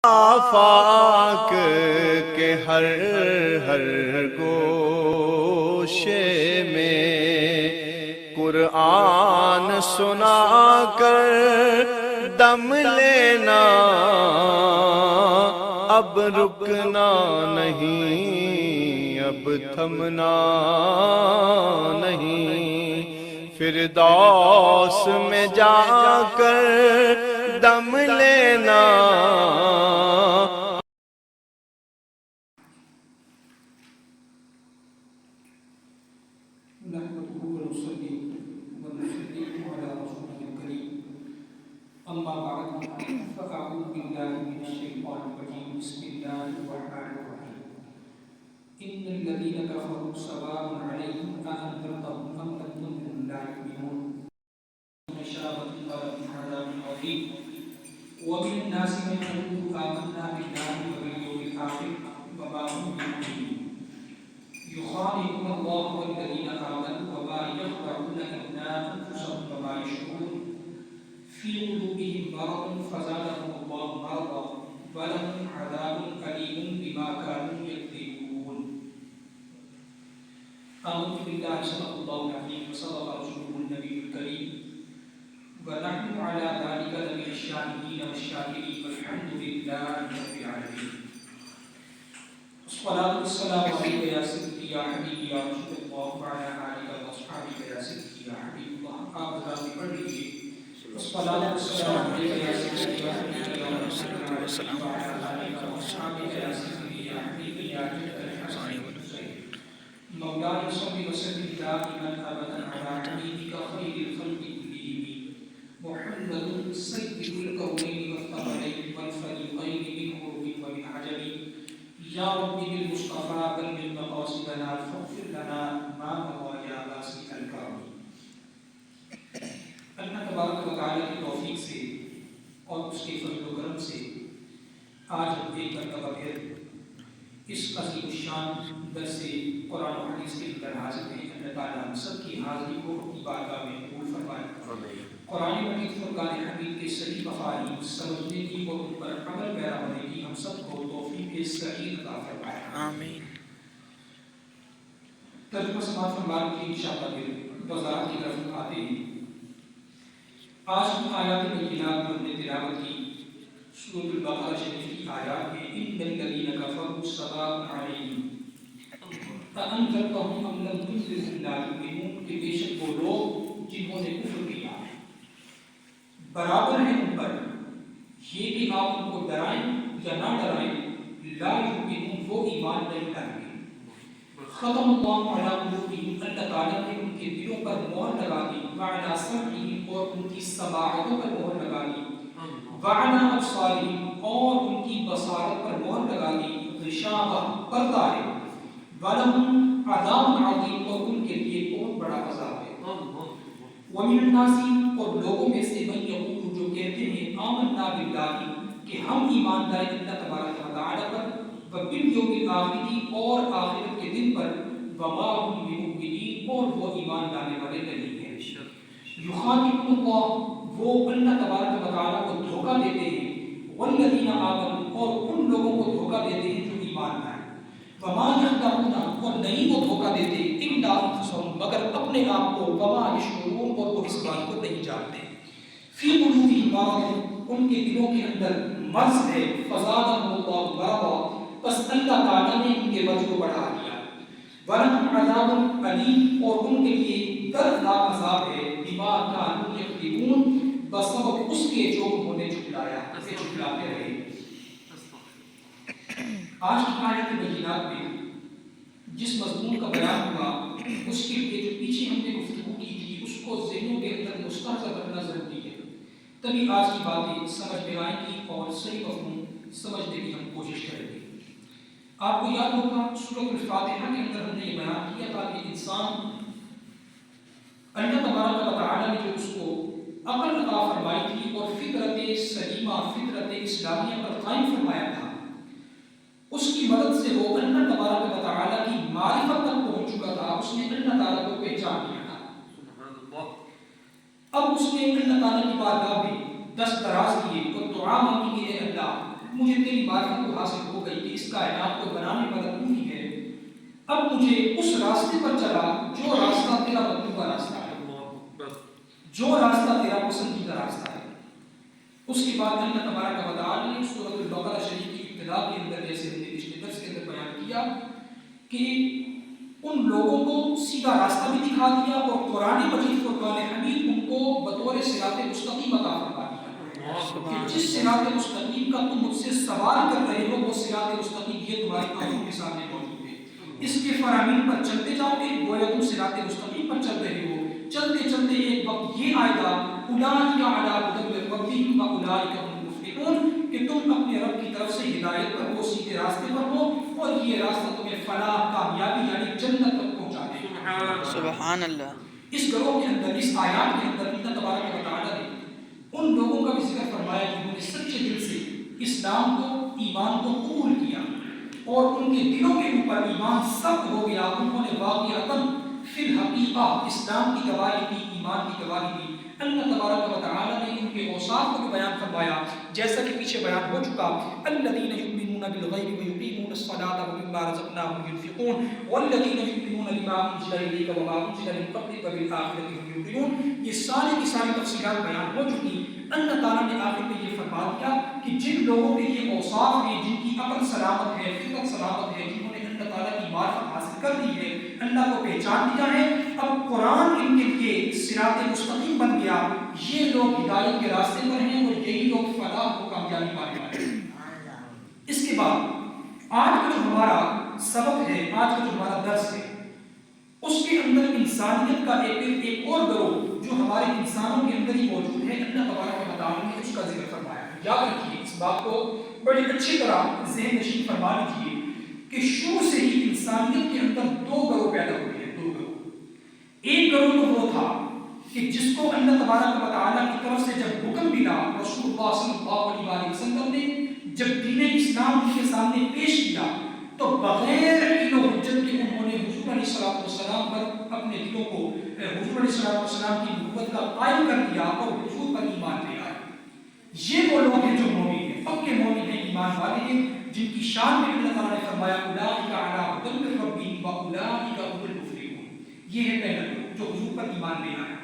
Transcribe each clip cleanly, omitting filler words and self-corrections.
آفاق کے ہر ہر گوشے میں قرآن سنا کر دم لینا، اب رکنا نہیں، اب تھمنا نہیں، فردوس میں جا کر دم لینا۔ نحمده ونصلي ونسلم على رسوله الكريم، أما بعد فأعوذ بالله من الشيطان الرجيم، بسم الله الرحمن الرحيم. إن الذين كفروا سواء عليهم أأنذرتهم أم لم تنذرهم لا يؤمنون. من شابة ولهم عذاب عظيم. ومن الناس من يقول آمنا بالله وباليوم الآخر وما هم بمؤمنين، يخادعون الله والذين آمنوا وما يخدعون إلا أنفسهم وما يشعرون. في قلوبهم مرض فزادهم الله مرضا ولهم عذاب أليم بما كانوا يكذبون. آمنت بالله صدق الله العظيم وصدق رسوله النبي الكريم، ونحن على ذلك لمن الشاهدين والشاكرين والحمد لله رب العالمين. الصلاة والسلام عليك يا سيدي يا حبيبي يا رسول الله وعلى آلك وأصحابك يا سيدي يا حبيب الله. آپ ذات پڑھ لیجیے الصلاة والسلام عليك يا سيدي يا حبيبي يا رسول الله وعلى آلك وأصحابك يا سيدي يا حبيبي يا جد الحسين مولاي صل وسلم دائما أبدا على حبيبك خير الخلق كلهم محمد سيد الكونين والثقلين والفريقين من عرب ومن عجم. یا رب بالمصطفى بلغ مقاصدنا فاغفر لنا ما مضى يا واسع الكرم. اللہ تبارک و تعالیٰ کی توفیق سے اور اس کے فضل و کرم سے آج ہم ایک مرتبہ پھر اس عظیم الشان درس قرآن و حدیث کے اندر حاضر ہیں. اللہ تعالیٰ ہم سب کی حاضری کو اپنی بارگاہ میں قبول فرمائے. قرآن مجید فرقان حمید کے صحیح مفاہیم سمجھنے کی اور ان پر عمل پیرا ہونے کی ہم سب کو توفیق صحیح عطا فرمائے. آمین. ترجمہ سماعت فرمان کی انشاءاللہ پھر وضاحت کی طرف آتے ہیں. آج ہم آیات بینات میں ہم نے تلاوت کی سورۃ البقرہ شریف کی آیات میں ان الذین کفروا سواء علیہم أأنذرتهم أم لم تنذرهم لا يؤمنون، کہ بے شک وہ لوگ جنہوں نے کفر کیا برابر ہے ان پر یہ کہ آپ ان کو ڈرائیں یا نہ ڈرائیں، لا یؤمنون وہ ایمان نہیں لائیں گے. ختم اللہ علی قلوبہم اللہ تعالیٰ نے ان کے دلوں پر مہر لگا دی، وعلی سمعہم اور ان کی سماعتوں پر مہر لگا دی، وعلی ابصارہم اور ان کی بصارت پر مہر لگا دی، غشاوہ پردہ ہے، وَلَهُمْ عَذَابٌ عَظِيمٌ اور ان کے لیے بہت بڑا عذاب ہے. وَمِنَ النَّاسِ اور لوگوں میں سے من یقول جو کہتے ہیں آمنا باللہ کہ ہم ایمان لائے اللہ تبارک و تعالی پر، وبالیوم الآخر اور آخرت کے دن پر، وما هم بمؤمنین اور وہ ایمان لانے والے نہیں ہیں. یخادعون اللہ وہ اللہ تبارک و تعالی کو دھوکہ دیتے ہیں، والذین آمنوا اور ان لوگوں کو دھوکہ دیتے ہیں جو ایمان لائے، وما یخدعون اور نہیں وہ دھوکہ دیتے الا انفسهم مگر اپنے آپ کو، وما یشعرون اور وہ اس بات کو نہیں جانتے. فی قلوبہم مرض ان کے دلوں کے اندر مرض ہے، فزادہم اللہ مرضا بس اللہ تعالیٰ نے ان کے مرض کو بڑھا دیا. ولہم عذاب علیم اور ان کے لیے دردناک عذاب ہے، بما کانوا یکذبون بسبب اس کے جو انہوں نے جھٹلایا اسے جھٹلاتے رہے. آج کی آیت بینات میں جس مضمون کا بیان ہوا اس کے لیے جو پیچھے ہم نے گفتگو کی تھی اس کو ذہنوں کے اندر مستحضر رکھنا ضروری ہے، تبھی آج کی باتیں سمجھ میں آئیں گی اور صحیح مفہوم سمجھنے کی ہم کوشش کریں گے. آپ کو یاد ہوگا سورۃ الفاتحہ کے اندر ہم نے یہ بیان کیا تھا کہ انسان اللہ تبارک و تعالیٰ نے جو اس کو عقل عطا فرمائی تھی اور فطرت سلیمہ فطرت اسلامیہ پر قائم فرمایا تھا، اس کی مدد سے وہ اللہ تبارک و تعالیٰ کی معرفت تک پہنچ چکا تھا. اس نے اللہ تعالیٰ کو پہچان لیا تھا. اب اس نے اللہ تعالیٰ کی بارگاہ میں دست دراز کیے اور دعا مانگی کہ اے اللہ مجھے تیری معرفت کو حاصل ہو گئی کہ اس کائنات کو بنانے والا تو ہی ہے، اب مجھے اس راستے پر چلا جو راستہ تیرا مطلوبہ راستہ ہے، جو راستہ تیرا پسندیدہ راستہ ہے۔ اس کے بعد اللہ تبارک و تعالی نے سورۃ البقرہ شریف کی ابتدا کے اندر، جیسے ہم نے پچھلے درس کے اندر بیان کیا، کہ ان لوگوں کو سیدھا راستہ بھی دکھا دیا اور قرآن مجید فرقان حمید ان کو بطور صراط مستقیم عطا فرما دیا کہ جس صراط مستقیم کا تم مجھ سے سوال کر رہے ہو وہ صراط مستقیم یہ تمہاری آنکھوں کے سامنے موجود ہے، اس کے فرامین پر چلتے جاؤ گے گویا تم صراط مستقیم پر چل رہے ہو۔ چلتے چلتے ایک وقت یہ آئے گا اولئک علی ھدی من ربہم واولئک هم المفلحون کہ تم اپنے رب کی طرف سے ہدایت پر ہو، سیدھے راستے پر ہو، اور یہ راستہ تمہیں فلاح، کامیابی یعنی جنت تک پہنچا دے گا۔ سبحان اللہ۔ اس گروہ کے اندر، اس آیات کے اندر اللہ تبارک و تعالیٰ نے ان لوگوں کا بھی ذکر فرمایا جنہوں نے سچے دل سے اسلام کو، ایمان کو قبول کیا اور ان کے دلوں کے اوپر ایمان سخت ہو گیا، انہوں نے واقعتاً فی الحقیقہ اسلام کی گواہی دی، ایمان کی گواہی دی۔ اللہ تبارک و تعالیٰ نے ان کے اوصاف کو بھی بیان فرمایا جیسا کہ پیچھے بیان ہو چکا، الذین یؤمنون بالغیب ویقیمون الصلاۃ ومما رزقناہم ینفقون والذین یؤمنون بما انزل الیک وما انزل من قبلک وبالآخرۃ هم یوقنون۔ یہ ساری کی ساری تفصیلات بیان ہو چکی۔ اللہ تعالیٰ نے آخر میں یہ فرما دیا کہ جن لوگوں کے یہ اوصاف ہیں، جن کی عقل سلامت ہے، فطرت سلامت ہے، جنہوں نے اللہ تعالیٰ کی معرفت حاصل کر لی ہے، اللہ کو پہچان لیا ہے، اب قرآن ان کے لیے صراط مستقیم بن گیا، یہ لوگ ہدایت کے راستے پر ہیں اور یہی لوگ فلاح کو کامیابی پانے والے ہیں۔ اس کے بعد آج کا جو ہمارا سبق ہے، آج کا جو ہمارا درس ہے، اس کے اندر انسانیت کا ایک اور گروہ جو ہمارے انسانوں کے اندر ہی موجود ہے، اللہ تبارک و تعالیٰ نے اس کا ذکر فرمایا ہے۔ یاد رکھیے اس بات کو بڑی اچھی طرح ذہن نشین فرما لیجیے کہ شروع سے ہی انسانیت کے اندر دو گروہ پیدا ہوئے ہیں، دو گروہ۔ ایک گروہ تو وہ تھا کہ جس کو اللہ تبارک و تعالیٰ کی طرف سے جب حکم ملا، رسول اللہ صلی اللہ علیہ وسلم نے جب دین اسلام ان کے سامنے پیش کیا تو بغیر علم و حجت کے انہوں نے حضور علیہ السلام پر اپنے دلوں کو حضور علیہ السلام کی نبوت کا قائم کر دیا اور حضور پر ایمان لے آئے۔ یہ وہ لوگ ہیں جو مومن ہیں، پکے مومن ہیں، ایمان والے ہیں، جن کی شان میں اللہ تعالیٰ نے فرمایا اولئک علی ھدی من ربہم واولئک هم المفلحون۔ یہ ہے پہلا گروہ جو حضور پر ایمان لے آیا۔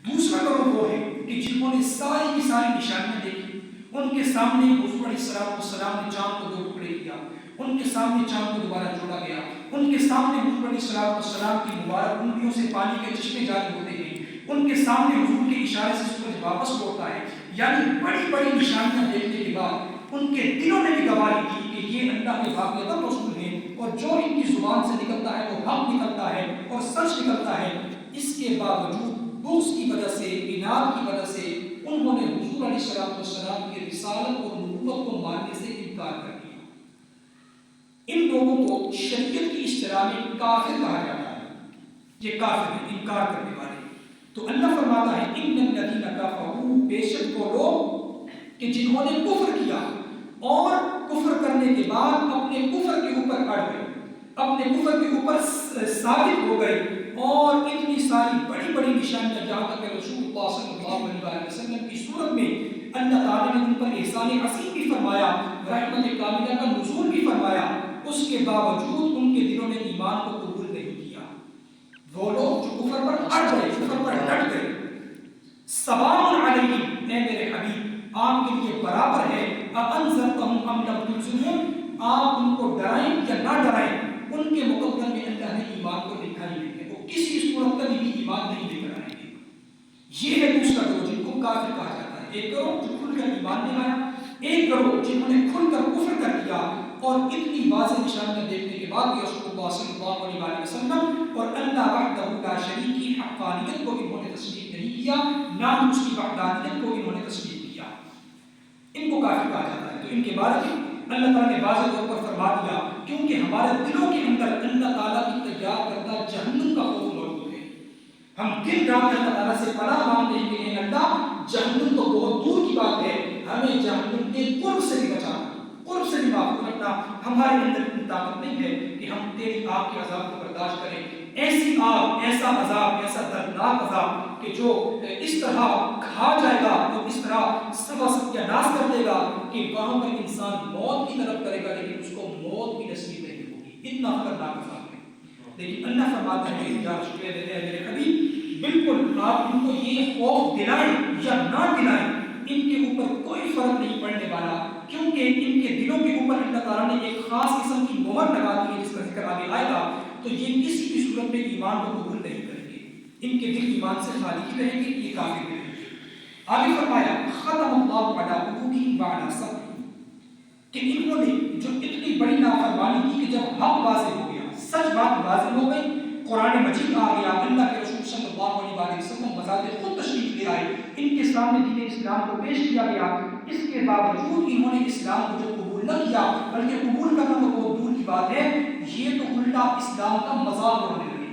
دوسرا گروہ وہ ہے کہ جنہوں نے ساری کی ساری نشانیاں دیکھی، ان کے سامنے حضور علیہ السلام نے چاند کو دو ٹکڑے کیا، ان کے سامنے چاند کو دوبارہ جوڑا گیا، ان کے سامنے حضور علیہ السلام کی مبارک انگلیوں سے پانی کے چشمے جاری ہوتے ہیں، ان کے سامنے حضور کے اشارے سے سورج واپس لوٹتا ہے۔ یعنی بڑی بڑی نشانیاں دیکھنے کے بعد ان کے دلوں نے بھی گواہی دی کہ یہ اللہ کے واقعتاً رسول ہیں اور جو ان کی زبان سے نکلتا ہے وہ حق نکلتا ہے اور سچ نکلتا ہے۔ اس کے باوجود بغض کی وجہ سے، اناد کی وجہ سے انہوں نے حضور علیہ السلام کی رسالت اور نبوت کو ماننے سے انکار کر دیا۔ ان لوگوں کو شریعت کی اصطلاح میں کافر کہا جاتا ہے، یہ کافر ہیں، انکار کرنے والے۔ تو اللہ فرماتا ہے ان الذین کفروا، بے شک وہ لوگ کہ جنہوں نے کفر کیا اور کفر کرنے کے بعد اپنے کفر کے اوپر اڑ گئے، اپنے کفر کے اوپر ثابت ہو گئے اور اتنی ساری بڑی بڑی نشانیاں جہاں تک کہ رسول اللہ صلی اللہ علیہ وسلم کی صورت میں اللہ تعالیٰ نے ان پر احسان عظیم بھی فرمایا، رحمت کاملہ کا نزول بھی فرمایا، اس کے باوجود ان کے دلوں نے ایمان کو قبول نہیں کیا۔ وہ لوگ جو کفر پر اڑ گئے، کفر پر ڈٹ گئے، سواء علیہم، اے میرے حبیب آپ کے لیے برابر ہے، اَأَنذَرْتَهُمْ أَمْ لَمْ تُنذِرْهُمْ، آپ ان کو ڈرائیں یا نہ ڈرائیں، ان کے مقدر میں اللہ نے ایمان کو لکھا ہی نہیں ہے، وہ کسی صورت کا بھی ایمان نہیں لے کر آئیں گے۔ یہ ہے دوسرا گروہ جن کو کافر کہا جاتا ہے۔ ایک گروہ جو کھل کر ایمان لے آیا، ایک گروہ جنہوں نے کھل کر کفر کر دیا اور اتنی واضح نشانیاں دیکھنے کے بعد بھی رسول اللہ صلی اللہ علیہ وسلم اور اللہ وحدہ لا شریک کی حقانیت کو انہوں نے تسلیم نہیں کیا، نہ ہی اس کی وحدانیت کو انہوں نے تسلیم کیا، ان کو کافر کہا جاتا ہے۔ تو ان کے بارے میں اللہ تعالیٰ نے واضح طور پر فرما دیا کیونکہ ہمارے دلوں کے اندر اللہ تعالیٰ کی تیار کردہ جہنم کا خوف موجود ہے۔ ہم دن رات اللہ تعالیٰ سے پناہ مانگتے ہیں کہ اے اللہ جہنم تو بہت دور کی بات ہے، ہمیں جہنم کے قرب سے بھی بچانا، قرب سے بھی محفوظ رکھنا، کرنا ہمارے اندر اتنی طاقت نہیں ہے کہ ہم تیری آگ کے عذاب کو برداشت کریں. ایسی آگ، ایسا عذاب، ایسا دردناک عذاب کہ جو اس طرح کھا جائے گا اور اس طرح ستیاناش کر دے گا کہ وہاں پر انسان موت کی طرف کرے گا لیکن اس کو موت بھی نصیب نہیں ہوگی. اتنا خطرناک عذاب ہے. لیکن اللہ فرماتا ہے یا شکر دیتے ہیں میرے حبیب، بالکل آپ ان کو یہ خوف دلائیں یا نہ دلائیں، ان کے اوپر کوئی فرق نہیں پڑنے والا، کیونکہ ان کے دلوں کے اوپر اللہ تعالیٰ نے ایک خاص قسم کی مہر لگا دی ہے جس کا ذکر آگے آئے گا. تو یہ کسی بھی صورت میں ایمان کو قبول نہیں کریں گے. ان کے دل ایمان سے خالی ہی رہیں گے، یہ کافر رہیں گے. آگے فرمایا ختم اللہ علی قلوبہم وعلی سمعہم، کہ انہوں نے جو اتنی بڑی نافرمانی کی کہ جب حق واضح ہو گیا، سچ بات واضح ہو گئی، قرآن مجید آ گیا، اللہ کے رسول صلی اللہ علیہ وسلم بذات خود تشریف لے آئے، ان کے سامنے دین اسلام کو پیش کیا گیا. اس کے باوجود انہوں نے اسلام کو جو قبول نہ کیا، بلکہ قبول کرنا تو بہت دور کی بات ہے، یہ تو الٹا اسلام کا مذاق بننے لگے.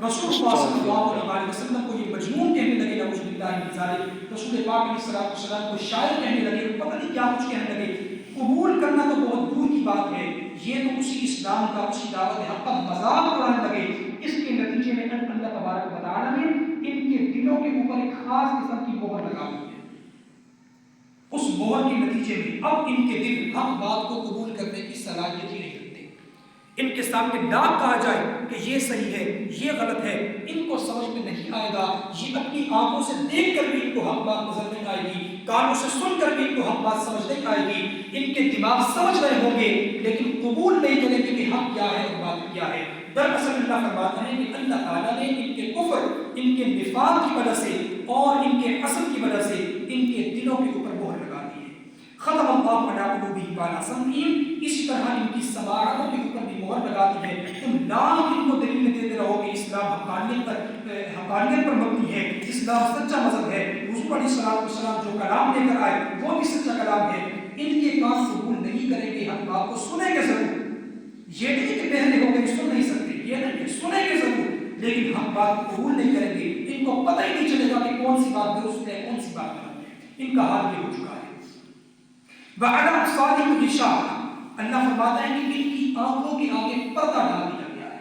رسول اللہ صلی اللہ علیہ وسلم کو یہ مجنون کہنے لگے، نعوذ باللہ من ذالک. رسول پاک علیہ السلام کو شاعر کہنے لگے، پتہ نہیں کیا کچھ کہنے لگے. قبول کرنا تو بہت دور کی بات ہے، یہ تو اسی اسلام کا، اسی دعوت حق کا مذاق اڑانے لگے. اس کے نتیجے میں اللہ تبارک و تعالیٰ نے ان کے دلوں کے اوپر ایک خاص قسم کی مہر لگا دی ہے. اس مہر کے نتیجے میں اب ان کے دل حق بات کو قبول کرنے کی صلاحیت ہی نہیں رکھتے. ان کے سامنے نہ کہا جائے کہ یہ صحیح ہے، یہ غلط ہے، ان کو سمجھ میں نہیں آئے گا. یہ اپنی آنکھوں سے دیکھ کر بھی ان کو حق بات نظر نہیں آئے گی، کانوں سے سن کر بھی ان کو حق بات سمجھ نہیں آئے گی. ان کے دماغ سمجھ رہے ہوں گے لیکن قبول نہیں کریں گے کہ حق کیا ہے اور بات کیا ہے. دراصل اللہ فرماتا ہے کہ اللہ تعالیٰ نے ان کے کفر، ان کے نفاق کی وجہ سے اور ان کے حسد کی وجہ سے ان کے دلوں کے اوپر مہر لگا دی ہے. ختم اللہ علی قلوبہم وعلی سمعہم، اسی طرح ان کی سماعتوں کے اوپر بھی مہر لگا دی ہے. تم نام ان کو دلیل دیتے رہو کہ اسلام حقانیت پر مبنی ہے، اسلام سچا مذہب ہے، حضور علیہ السلام جو کلام لے کر آئے وہ بھی سچا کلام ہے. ان کے کان قبول نہیں کریں گے، حق بات کو سنیں گے ضرور. یہ نہیں کہ پہلے ہو گئے سن نہیں سکتے، یہ نہیں کہ سنیں گے ضرور لیکن حق بات قبول نہیں کریں گے. ان کو پتہ ہی نہیں چلے گا کہ کون سی بات درست ہے، کون سی بات غلط ہے. ان کا حال یہ ہو چکا ہے. وعلی ابصارہم غشاوہ، اللہ فرماتا ہے کہ ان کی آنکھوں کے آگے پردہ ڈال دیا گیا ہے.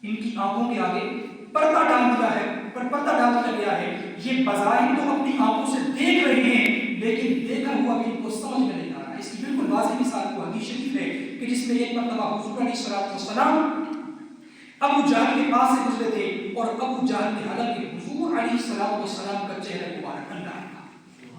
ان کی آنکھوں کے آگے پردہ ڈال دیا ہے، پردہ ڈال دیا گیا ہے. یہ بظاہر تو اپنی آنکھوں سے دیکھ رہے ہیں لیکن دیکھا ہوا بھی ان کو سمجھ میں نہیں آ رہا. اس کی بالکل واضح مثال کو حدیث شریف ہے کہ جس میں ایک مرتبہ حضور علیہ السلام ابو جہل کے پاس سے گزرے تھے اور ابو جہل نے حالانکہ حضور علیہ السلام کا چہرہ مبارک اللہ تھا،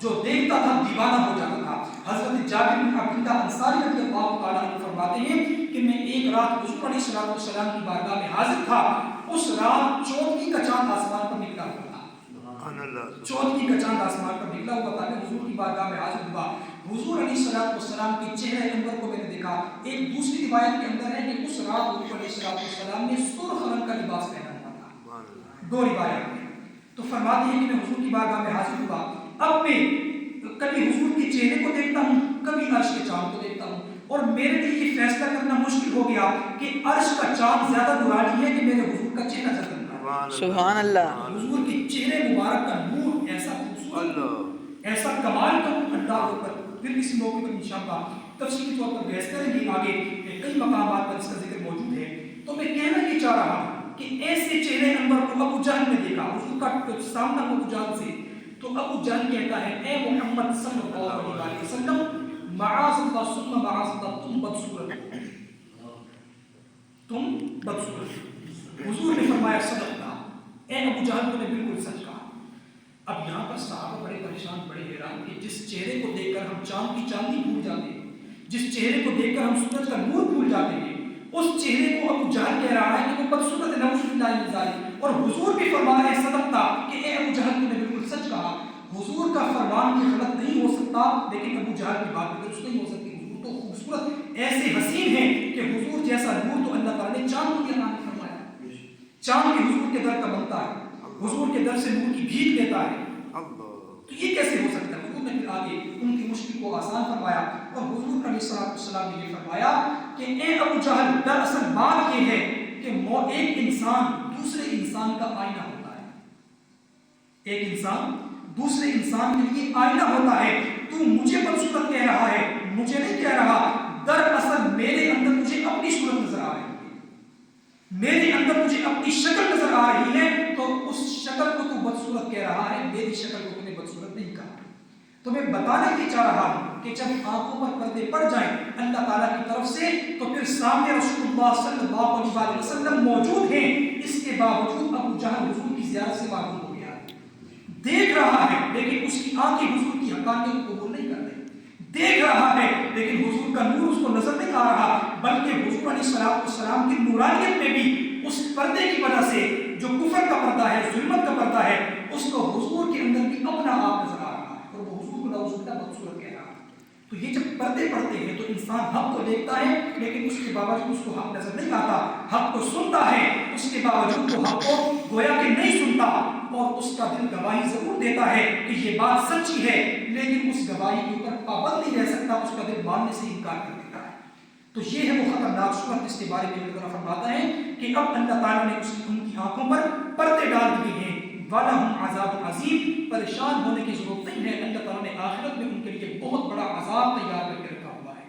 جو دیکھتا تھا دیوانہ ہو جاتا تھا. حضرت جابر بن عبداللہ انصاری رضی اللہ تعالیٰ عنہ فرماتے ہیں کہ میں ایک رات حضور علیہ السلام کی بارگاہ میں حاضر تھا. اس رات چودھویں کا چاند آسمان پر نکلا ہوا تھا. چودھویں کا چاند آسمان پر نکلا ہوا تھا. میں حضور کی بارگاہ میں حاضر ہوا. حضور علیہ السلام کے چہرے انور کو میں نے دیکھا. ایک دوسری روایت کے اندر ہے کہ اس رات حضور علیہ السلام نے سرخ رنگ کا لباس پہنا ہوا تھا. دو روایات میں تو فرماتے ہیں کہ میں حضور کی بارگاہ میں حاضر ہوا. اب میں کبھی حضور کے چہرے کو دیکھتا ہوں، کبھی عرش کے چاند کو دیکھتا ہوں، اور میرے لیے یہ فیصلہ کرنا مشکل ہو گیا کہ عرش کا چاند زیادہ نورانی ہے کہ میرے حضور کا چہرہ زیادہ نورانی. سبحان اللہ. حضور کے چہرے مبارک کا نور ایسا خوبصورت، ایسا کمال کا اللہ پر. پھر اس موقع پر انشاءاللہ تفصیلی طور پر بحث کریں گے آگے، کئی مقامات پر اس کا ذکر موجود ہے. تو میں کہنا یہ چاہ رہا ہوں کہ ایسے چہرے انور کو ابو جہل نے دیکھا، حضور کا سامنا ابو جہل سے. تو ابو جہل کہتا ہے اے محمد صلی اللہ علیہ وسلم، معاذ اللہ ثم معاذ اللہ، تم بدصورت ہو، تم بدصورت ہو. حضور نے فرمایا صدقتا، اے ابو جہل تم نے بالکل سچ کہا. اب یہاں پر صحابہ بڑے پریشان، بڑے حیران کہ جس چہرے کو دیکھ کر ہم چاند کی چاندنی بھول جاتے ہیں، جس چہرے کو دیکھ کر ہم سورج کا نور بھول جاتے ہیں، اس چہرے کو ابو جہل کہہ رہا ہے کہ وہ بدصورت ہے، نعوذ باللہ من ذالک. اور حضور بھی فرما رہے ہیں صدقتا کہ اے ابو جہل تم نے بالکل سچ کہا. حضور کا فرمان یہ غلط نہیں ہو سکتا لیکن ابو جہل کی بات درست نہیں ہو سکتی. حضور تو خوبصورت ایسے حسین ہیں کہ حضور جیسا نور تو اللہ تعالیٰ نے چاند کو دیا فرمایا. چاند بھی حضور کے در کا بنتا ہے، حضور کے در سے نور کی بھیک لیتا ہے. تو یہ کیسے ہو سکتا ہے؟ حضور نے پھر آگے ان کی مشکل کو آسان فرمایا اور حضور علیہ السلام نے یہ فرمایا کہ اے ابو جہل، دراصل بات یہ ہے کہ ایک انسان دوسرے انسان کا آئینہ ہوتا ہے. ایک انسان دوسرے انسان کے لیے آئینہ ہوتا ہے. تو مجھے بدصورت کہہ رہا ہے، مجھے نہیں کہہ رہا. در میرے اندر تجھے اپنی شکل نظر آ رہی ہے تو اس شکل کو تو بدصورت کہہ رہا ہے، میری شکل کو تم نے بدصورت نہیں کہا۔ تو میں بتانے کی چاہ رہا ہوں کہ جب آنکھوں پر پردے پڑ جائیں اللہ تعالیٰ کی طرف سے تو پھر سامنے رسول اللہ صلی اللہ علیہ وسلم موجود ہیں، اس کے باوجود ابو جہل حضور کی زیارت سے معلوم ہو گیا ہے، دیکھ رہا ہے لیکن اس کی آنکھیں حضور کی حقانیت کو قبول نہیں کر رہی، دیکھ رہا ہے لیکن حضور کا نور اس کو نظر نہیں آ رہا، بلکہ حضور علیہ السلام کی نورانیت میں بھی اس پردے کی وجہ سے جو کفر کا پردہ ہے، ظلمت کا پردہ ہے، اس کو حضور کے اندر بھی اپنا آپ نظر آ رہا ہے اور وہ حضور کو نعوذ باللہ بدصورت کہہ رہا ہے۔ تو یہ جب پردے پڑتے ہیں تو انسان حق کو دیکھتا ہے لیکن اس کے باوجود اس کو حق نظر نہیں آتا، حق کو سنتا ہے اس کے باوجود وہ حق کو گویا کہ نہیں سنتا اور اس کا دل گواہی ضرور دیتا ہے کہ یہ بات سچی ہے، لیکن اس گواہی کے اوپر پابند نہیں رہ سکتا، اس کا دل ماننے سے انکار کر دیتا ہے۔ تو یہ ہے وہ خطرناک صورت جس کے بارے میں اللہ فرماتا ہے کہ اب اللہ تعالیٰ نے ان کی آنکھوں پر پردے ڈال دیے ہیں، وَلَهُمْ عَذَابٌ عَظِيمٌ، پریشان ہونے کی ضرورت نہیں ہے، اللہ تعالیٰ نے آخرت میں ان کے لیے بہت بڑا عذاب تیار کر کے رکھا ہوا ہے۔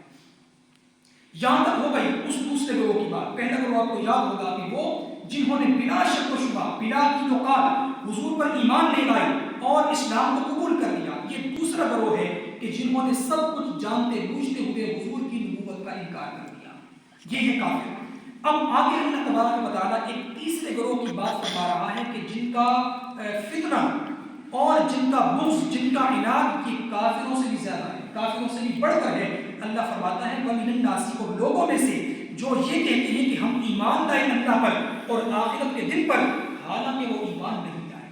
یہاں تک ہو گئی اس دوسرے گروہ کی بات۔ پہلا گروہ آپ کو یاد ہوگا کہ وہ جنہوں نے بنا شک و شبہ، بلا کی توقال حضور پر ایمان لے آئے اور اسلام کو قبول کر لیا۔ یہ دوسرا گروہ ہے کہ جنہوں نے سب کچھ جانتے بوجھتے ہوئے حضور کی نبوت کا انکار کر دیا، یہ ہے کافر۔ اب آگے اللہ تبارک و تعالیٰ ایک تیسرے گروہ کی بات فرما رہا ہے کہ جن کا فتنہ اور جن کا بغض، جن کا عناد یہ کافروں سے بھی زیادہ ہے، کافروں سے بھی بڑھ کر ہے۔ اللہ فرماتا ہے وَمِنَ النَّاسِ، اور لوگوں میں سے جو یہ کہتے ہیں کہ ہم ایمان لائے اللہ پر اور آخرت کے دن پر، حالانکہ وہ ایمان نہیں لائے۔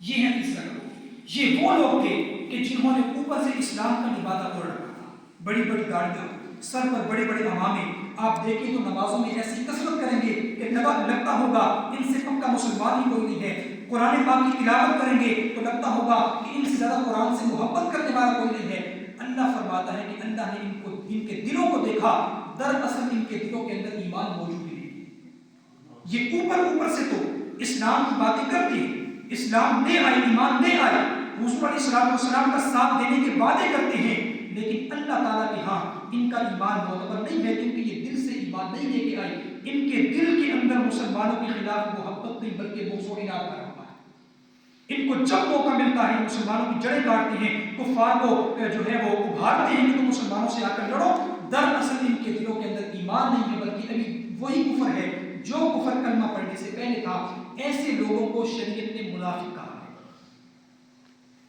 یہ ہے تیسرا گروہ۔ یہ وہ لوگ تھے کہ جنہوں نے اوپر سے اسلام کا لبادہ اوڑھ رکھا تھا، بڑی بڑی گاڑیاں، سر پر بڑے بڑے عمامے، آپ دیکھیں تو نمازوں میں ایسی کثرت کریں گے کہ لگتا ہوگا ان سے پکا مسلمان ہی کوئی نہیں ہے، قرآن پاک کی تلاوت کریں گے تو لگتا ہوگا کہ ان سے زیادہ قرآن سے محبت کرنے والا کوئی نہیں ہے۔ اللہ فرماتا ہے کہ اللہ نے ان کے دلوں کو دیکھا، دراصل ان کے دلوں کے اندر ایمان موجود ہی نہیں۔ یہ اوپر سے تو اسلام کی باتیں کرتے ہیں، اسلام لے آئے، ایمان لے آئے، حضور علیہ السلام کا ساتھ دینے کے وعدے کرتے ہیں، لیکن اللہ تعالیٰ کے ہاں ان کا ایمان معتبر نہیں ہے، کیونکہ یہ دل سے ایمان نہیں لے کے آئے، ان کے دل کے اندر مسلمانوں کے خلاف محبت نہیں بلکہ بغض و عناد بھرا ہوا ہے۔ ان کو جب موقع ملتا ہے مسلمانوں کی جڑیں کاٹتے ہیں، کفار کو جو ہے وہ ابھارتے ہیں کہ تم مسلمانوں سے آ کر لڑو، دراصل ان کے دلوں کے اندر ایمان نہیں ہے بلکہ ابھی وہی کفر ہے جو کفر کلمہ پڑھنے سے پہلے تھا۔ ایسے لوگوں کو شریعت نے منافق کہا ہے،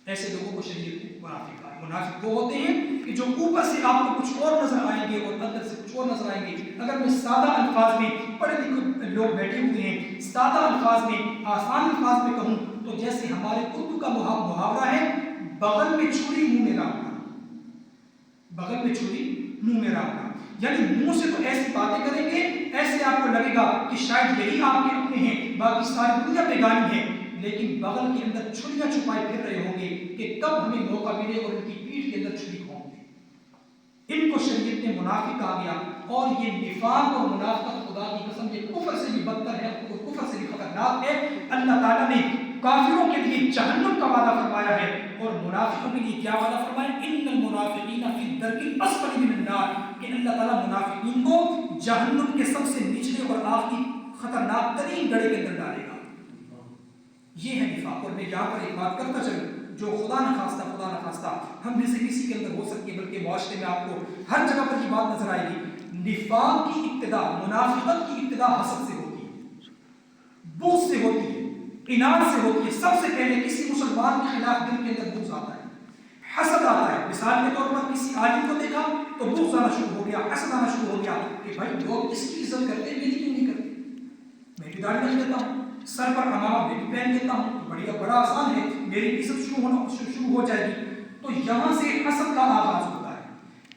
ایسے لوگوں کو شریعت نے منافق کہا ہے۔ منافق وہ ہوتے ہیں کہ جو اوپر سے آپ کو کچھ اور نظر آئیں گے اور اندر سے کچھ اور نظر آئیں گے۔ اگر میں سادہ الفاظ میں، پڑھے لکھے لوگ بیٹھے ہوئے ہیں، سادہ الفاظ میں، آسان الفاظ میں کہوں تو جیسے ہمارے اردو کا محاورہ ہے بغل میں چھری منہ میں رامنا، بغل میں چھری منہ میں رامنا، یعنی منہ سے تو ایسی باتیں کریں گے ایسے آپ کو لگے گا کہ شاید یہی آپ کے اپنے ہیں، باقی ساری دنیا بیگانی ہے، لیکن بغل کے اندر چھریاں چھپائے پھر رہے ہوں گے کہ کب ہمیں موقع ملے اور ان کی پیٹھ کے اندر چھری کھونک دیں۔ ان کو شریعت نے منافق کہا گیا، اور یہ نفاق اور منافقت خدا کی قسم یہ کفر سے بھی بدتر ہے اور کفر سے بھی خطرناک ہے۔ اللہ تعالیٰ نے کافروں کے لیے جہنم کا وعدہ فرمایا ہے اور منافقوں کے لیے کیا وعدہ فرمایا؟ ان المنافقین فی الدرک الاسفل من النار، کہ اللہ تعالیٰ منافقین کو جہنم کے سب سے نچلے اور آخری خطرناک ترین گڑھے کے اندر ڈالے گا۔ یہ ہے نفاق۔ اور میں یہاں پر ایک بات کرتا چلوں جو خدا نہ خواستہ ہم میں سے کسی کے اندر ہو سکتی ہے، بلکہ معاشرے میں آپ کو ہر جگہ پر یہ بات نظر آئے گی۔ نفاق کی ابتدا، منافقت کی ابتدا حسد سے ہوتی ہے، بغض سے ہوتی ہے، عناد سے ہوتی ہے۔ سب سے پہلے کسی مسلمان کے خلاف دل کے اندر بغض آتا ہے، حسد آتا ہے۔ مثال کے طور پر کسی عالم کو دیکھا تو بغض آنا شروع ہو گیا، حسد آنا شروع ہو گیا کہ بھائی لوگ اس کی عزت کرتے ہیں، میری کیوں نہیں کرتے؟ میں بھی داڑھی رکھ لیتا ہوں، سر پر عمامہ میں بھی پہن لیتا ہوں، بڑا آسان ہے، میری عزت شروع ہو جائے گی۔ تو یہاں سے حسد کا آغاز ہوتا ہے،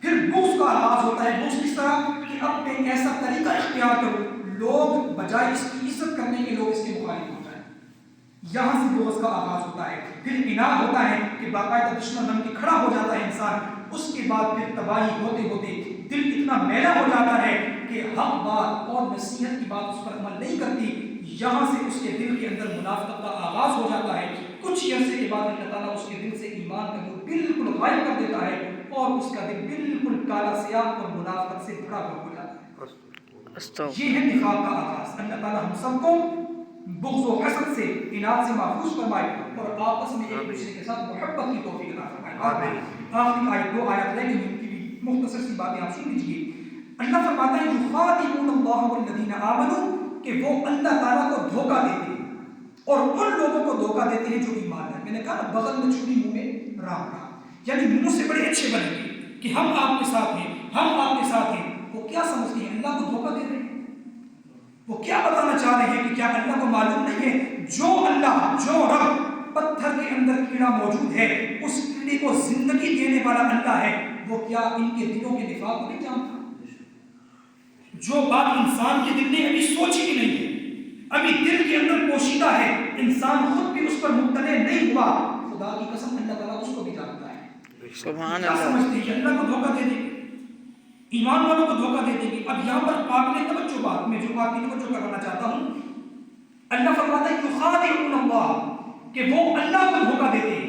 پھر بغض کا آغاز ہوتا ہے۔ بغض کس طرح کہ اب میں ایسا طریقہ اختیار کروں لوگ بجائے اس کی عزت کرنے کے لوگ اس کے مخالف ہو جائیں، یہاں سے بغض کا آغاز ہوتا ہے۔ پھر عناد ہوتا ہے کہ باقاعدہ دشمن بن کے کھڑا ہو جاتا ہے انسان، اس کے بعد پھر تباہی ہوتے ہوتے دل اتنا میلا ہو جاتا ہے کہ حق بات اور نصیحت کی بات اس پر عمل نہیں کرتی، یہاں سے اس کے دل کے اندر منافقت کا آغاز ہو جاتا ہے۔ کچھ ہی عرصے کے بعد اللہ تعالیٰ اس کے دل سے ایمان کا نور بالکل غائب کر دیتا ہے اور اس کا دل بالکل کالا سیاہ اور منافقت سے بھرا ہوا ہو جاتا ہے۔ یہ ہے نفاق کا آغاز. اللہ تعالیٰ ہم سب کو بغض و حسد سے، اناد سے محفوظ فرمائے اور آپس میں ایک دوسرے کے ساتھ محبت کی توفیق عطا فرمائے. آخری آیت، دو آیات رہ گئی، ان کی بھی مختصر سی باتیں آپ سن لیجیے. اللہ فرماتا ہے یخادعون اللہ والذین آمنوا، کہ وہ اللہ تعالیٰ کو دھوکہ دیتے ہیں اور ان لوگوں کو دھوکہ دیتے ہیں جو ایمان لائے. میں نے کہا نا بغل میں چھری منہ میں رام رہا، یعنی منہ سے بڑے اچھے بنے گے کہ ہم آپ کے ساتھ ہیں، ہم آپ کے ساتھ ہیں. وہ کیا سمجھتے ہیں؟ اللہ کو دھوکہ دے رہے ہیں. وہ کیا بتانا چاہ رہے ہیں کہ کیا اللہ کو معلوم نہیں ہے جو اللہ، جو رب پتھر کے اندر کیڑا موجود ہے، اس کیڑے کو زندگی دینے والا اللہ ہے، وہ کیا ان کے دلوں کے نفاق کو نہیں جانتا؟ جو بات انسان کے دل نے ابھی سوچی بھی نہیں ہے، ابھی دل کے اندر پوشیدہ ہے، انسان خود بھی اس پر مطلع نہیں ہوا، خدا کی قسم اللہ تعالیٰ اس کو بھی جانتا ہے. سبحان کیا اللہ. سمجھتے ہیں کہ اللہ کو دھوکہ دے دیں گے، ایمان والوں کو دھوکہ دے دیں گے؟ اب یہاں پر پاک نے توجہ، بات میں جو آپ کی توجہ کرنا چاہتا ہوں، اللہ فرماتا ہے یخادعون اللہ، کہ وہ اللہ کو دھوکہ دیتے ہیں.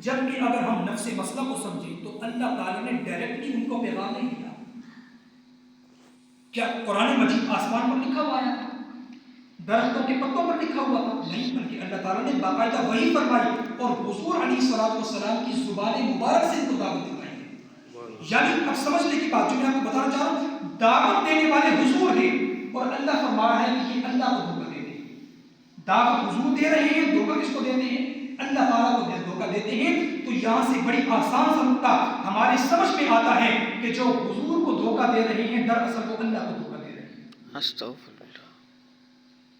جبکہ اگر ہم نفس مسئلہ کو سمجھیں تو اللہ تعالیٰ نے ڈائریکٹلی ان کو پیغام نہیں دیا. کیا قرآن مجید آسمان پر لکھا ہوا ہے؟ درختوں کے پتوں پر لکھا ہوا تھا؟ نہیں، بلکہ اللہ تعالیٰ نے باقاعدہ وحی فرمائی اور حضور علیہ السلام کی زبان مبارک سے ان کو دعوت دلائی. یعنی اب سمجھنے کی بات جو میں آپ کو بتانا چاہ رہا ہوں، دعوت دینے والے حضور ہیں اور اللہ فرما رہا ہے کہ یہ اللہ کو دھوکہ دیتے ہیں. دعوت حضور دے رہے ہیں، دھوکہ کس کو دیتے ہیں؟ اللہ تعالیٰ کو دھوکہ دیتے ہیں. تو یہاں سے بڑی آسان سا نقطہ ہماری سمجھ میں آتا ہے کہ جو حضور کو دھوکہ دے رہے ہیں دراصل وہ اللہ کو دھوکہ دے رہے ہیں. استغفر اللہ.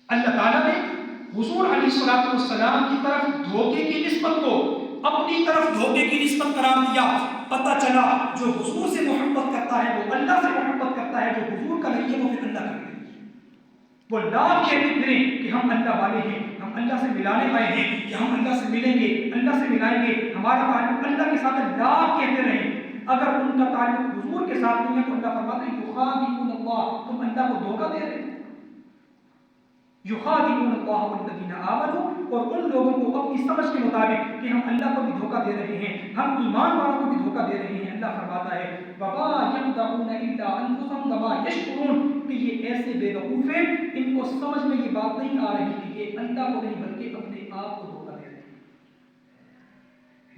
اللہ تعالیٰ نے حضور علیہ السلام کی طرف دھوکے کی نسبت کو اپنی طرف دھوکے کی نسبت قرار دیا. پتہ چلا جو حضور سے محبت کرتا ہے وہ اللہ سے محبت کرتا ہے، جو حضور کا نہیں ہے وہ پھر اللہ کا نہیں. وہ لاکھ کہتے پھریں کہ ہم اللہ والے ہیں، ہم اللہ سے ملانے آئے ہیں، یا ہم اللہ سے ملیں گے، اللہ سے ملائیں گے، ہمارا تعلق اللہ کے ساتھ ہے. لاکھ کہتے رہیں، اگر ان کا تعلق حضور کے ساتھ نہیں ہے تو اللہ فرماتا ہے یخادعون اللہ، تم اللہ کو دھوکہ دے رہے. یخادعون اللہ والذین آمنوا، اور ان لوگوں کو اپنی سمجھ کے مطابق کہ ہم اللہ کو بھی دھوکہ دے رہے ہیں، ہم ایمان والوں کو بھی دھوکہ دے رہے ہیں. اللہ فرماتا ہے وما یخدعون الا انفسهم وما یشعرون، کہ یہ ایسے بے وقوف ہیں ان کو سمجھ میں یہ بات نہیں آ رہی کہ یہ اللہ کو نہیں بلکہ اپنے آپ کو دھوکہ دے رہے ہیں.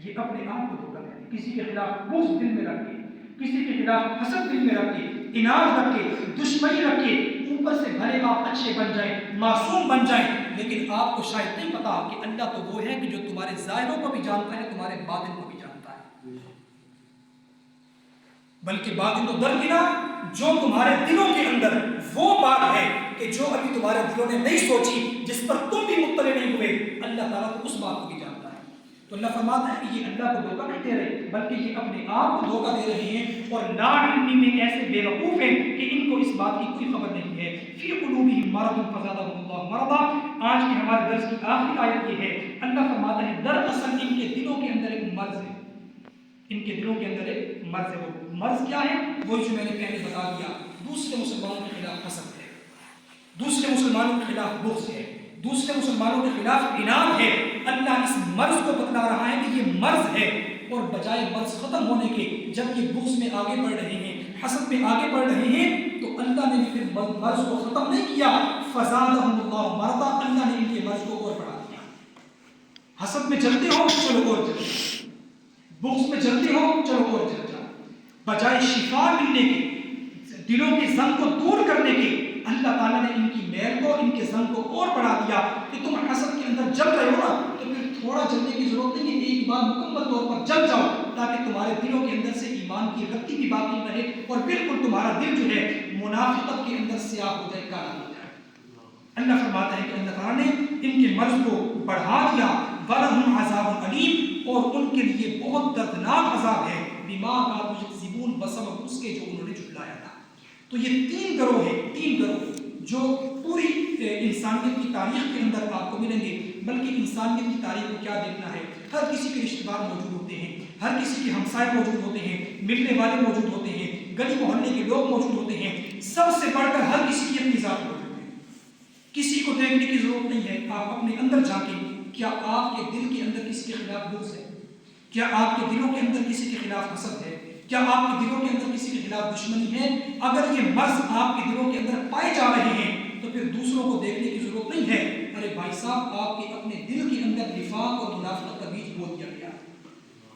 یہ اپنے آپ کو دھوکہ دے رہے ہیں. کسی کے خلاف بغض دل میں رکھ کے، کسی کے خلاف حسد دل میں رکھ کے، اناد رکھ کے، دشمنی رکھ کے، اوپر سے بھلے آپ اچھے بن جائیں، معصوم بن جائیں، لیکن آپ کو شاید نہیں پتا کہ اللہ تو وہ ہے کہ جو تمہارے ظاہروں کو بھی جانتا ہے، تمہارے باطن کو بھی جانتا ہے. بلکہ باطن تو درکنار، جو تمہارے دلوں کے اندر وہ بات ہے کہ جو ابھی تمہارے دلوں نے نہیں سوچی، جس پر تم بھی مطلع نہیں ہوئے، اللہ تعالیٰ تو اس بات کو بھی جانتا ہے. تو اللہ فرماتا ہے کہ یہ اللہ کو دھوکہ نہیں دے رہے بلکہ یہ اپنے آپ کو دھوکہ دے رہے ہیں، اور لا علمی میں ایسے بے وقوف ہیں کہ ان کو اس بات کی کوئی خبر نہیں ہے. فی قلوبہم مرض فزادہم اللہ مرضا. آج کی ہمارے درس کی آخری آیت یہ ہے، اللہ فرماتا ہے دراصل ان کے دلوں کے اندر ایک مرض ہے. ان کے دلوں کے اندر ایک مرض ہے. وہ مرض کیا ہے؟ وہی جو میں نے پہلے بتا دیا، دوسرے مسلمانوں کے خلاف حسد ہے، دوسرے مسلمانوں کے خلاف بغض ہے، دوسرے مسلمانوں کے خلاف اناد ہے. اللہ اس مرض کو بتلا رہا ہے کہ یہ مرض ہے، اور بجائے مرض ختم ہونے کے جب یہ بغض میں آگے بڑھ رہے ہیں، حسد میں آگے بڑھ رہے ہیں، تو اللہ نے پھر مرض کو ختم نہیں کیا. فزادہم اللہ مرضا، اللہ نے ان کے مرض کو اور بڑھا دیا. حسد میں جلتے ہو چلو اور جلتے، بغض میں جلتے ہو چلو اور جل جاؤ. بجائے شفا ملنے کے، دلوں کے زنگ کو دور کرنے کے، اللہ تعالیٰ نے ان کی میل کو، ان کے زنگ کو اور بڑھا دیا کہ تم حسد کے اندر جل رہے ہو نا، تو پھر تھوڑا جلنے کی ضرورت نہیں ہے، ایک بار مکمل طور پر جل جاؤ تاکہ تمہارے دلوں کے اندر سے ایمان کی رتی بھی باقی رہے اور بالکل تمہارا دل جو ہے منافقت کے اندر سیاہ ہو جائے، کالا ہو جائے. اللہ فرماتا ہے کہ اللہ تعالیٰ نے ان کے مرض کو بڑھا دیا. وَلَهُمْ عَذَابٌ أَلِيمٌ، اور ان کے لیے بہت دردناک عذاب ہے. بِمَا كَانُوا يَكْذِبُونَ، بسبب اس کے جو انہوں نے جھٹلایا تھا. تو یہ تین گروہ ہیں، تین گروہ جو پوری انسانیت کی تاریخ کے اندر آپ کو ملیں گے. بلکہ انسانیت کی تاریخ کو کیا دیکھنا ہے، ہر کسی کے رشتہ دار موجود ہوتے ہیں، ہر کسی کے ہمسائے موجود ہوتے ہیں، ملنے والے موجود ہوتے ہیں، گلی محلے کے لوگ موجود ہوتے ہیں. سب سے بڑھ کر ہر کسی کی اپنی ذات موجود ہے. کسی کو دیکھنے کی ضرورت نہیں ہے، آپ اپنے اندر جھانکیں. کیا آپ کے دل کے اندر کسی کے خلاف بغض ہے؟ کیا آپ کے دلوں کے اندر کسی کے خلاف حسد ہے؟ کیا آپ کے دلوں کے اندر کسی کے خلاف دشمنی ہے؟ اگر یہ مرض آپ کے دلوں کے اندر پائے جا رہے ہیں تو پھر دوسروں کو دیکھنے کی ضرورت نہیں ہے. ارے بھائی صاحب، آپ کے اپنے دل کے اندر نفاق اور منافقت کا بیج بو دیا گیا.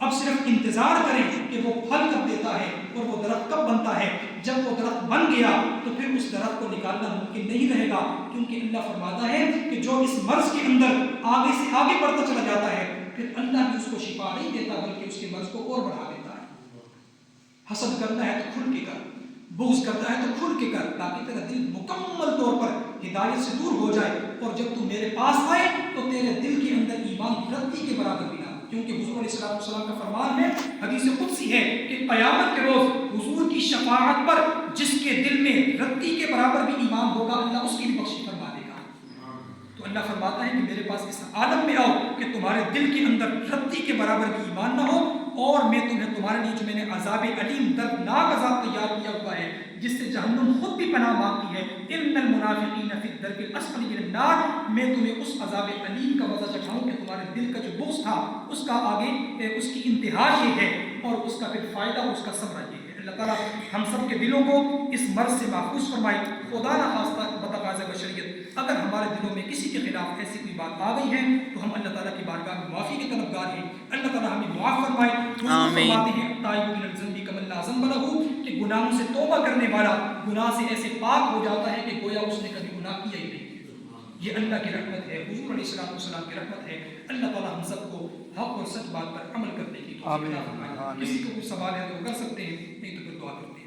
اب صرف انتظار کریں کہ وہ پھل کب دیتا ہے اور وہ درخت کب بنتا ہے. جب وہ درخت بن گیا تو پھر اس درخت کو نکالنا ممکن نہیں رہے گا، کیونکہ اللہ فرماتا ہے کہ جو اس مرض کے اندر آگے سے آگے بڑھتا چلا جاتا ہے پھر اللہ بھی اس کو شفا نہیں دیتا بلکہ اس کے مرض کو اور بڑھا دیتا ہے. حسد کرتا ہے تو کھل کے کر، بغض کرتا ہے تو کھل کے کر، تاکہ تیرا دل مکمل طور پر ہدایت سے دور ہو جائے. اور جب تو میرے پاس آئے تو تیرے دل کے اندر ایمان رتی کے برابر بھی نہ، کیونکہ حضور علیہ السلام کا فرمان ہے، حدیث قدسی ہے کہ قیامت کے روز حضور کی شفاعت پر جس کے دل میں رتی کے برابر بھی ایمان ہوگا اللہ اس کی بھی بخشش فرما دے گا. تو اللہ فرماتا ہے کہ میرے پاس اس عالم میں آؤ کہ تمہارے دل کے اندر رتی کے برابر بھی ایمان نہ ہو، اور میں تمہیں تمہارے لیے جو میں نے عذاب علیم دردناک عذاب تیار کیا ہوا ہے جس سے جہنم خود بھی پناہ مانگتی ہے، ان المنافقین فی الدرک الاسفل من النار، میں تمہیں اس عذاب علیم کا مزہ چکھاؤں کہ تمہارے دل کا جو بغض تھا اس کا آگے اس کی انتہا یہ ہے اور اس کا پھر فائدہ اور اس کا ثمرہ یہ ہے. اللہ تعالیٰ ہم سب کے دلوں کو اس مرض سے محفوظ فرمائے. خدا نہ خواستہ بتقاضۂ بشریت اگر ہمارے دلوں میں کسی کے خلاف ایسی کوئی بات آ گئی ہے تو ہم اللہ تعالیٰ کی بارگاہ میں معافی کے طلبگار ہیں. اللہ تعالیٰ ہمیں معاف فرمائے. فرماتے ہیں تائب من الذنب کمن لا ذنب لہ، کہ گناہوں سے توبہ کرنے والا گناہ سے ایسے پاک ہو جاتا ہے کہ گویا اس نے کبھی گناہ کیا ہی نہیں. یہ اللہ کی رحمت ہے، حضور علیہ السلام کی رحمت ہے. اللہ تعالیٰ ہم سب کو حق اور سچ بات پر عمل کرنے کی توفیق عطا فرمائے. کسی کو کوئی سوال ہے تو کر سکتے ہیں، نہیں تو پھر دعا کرتے ہیں.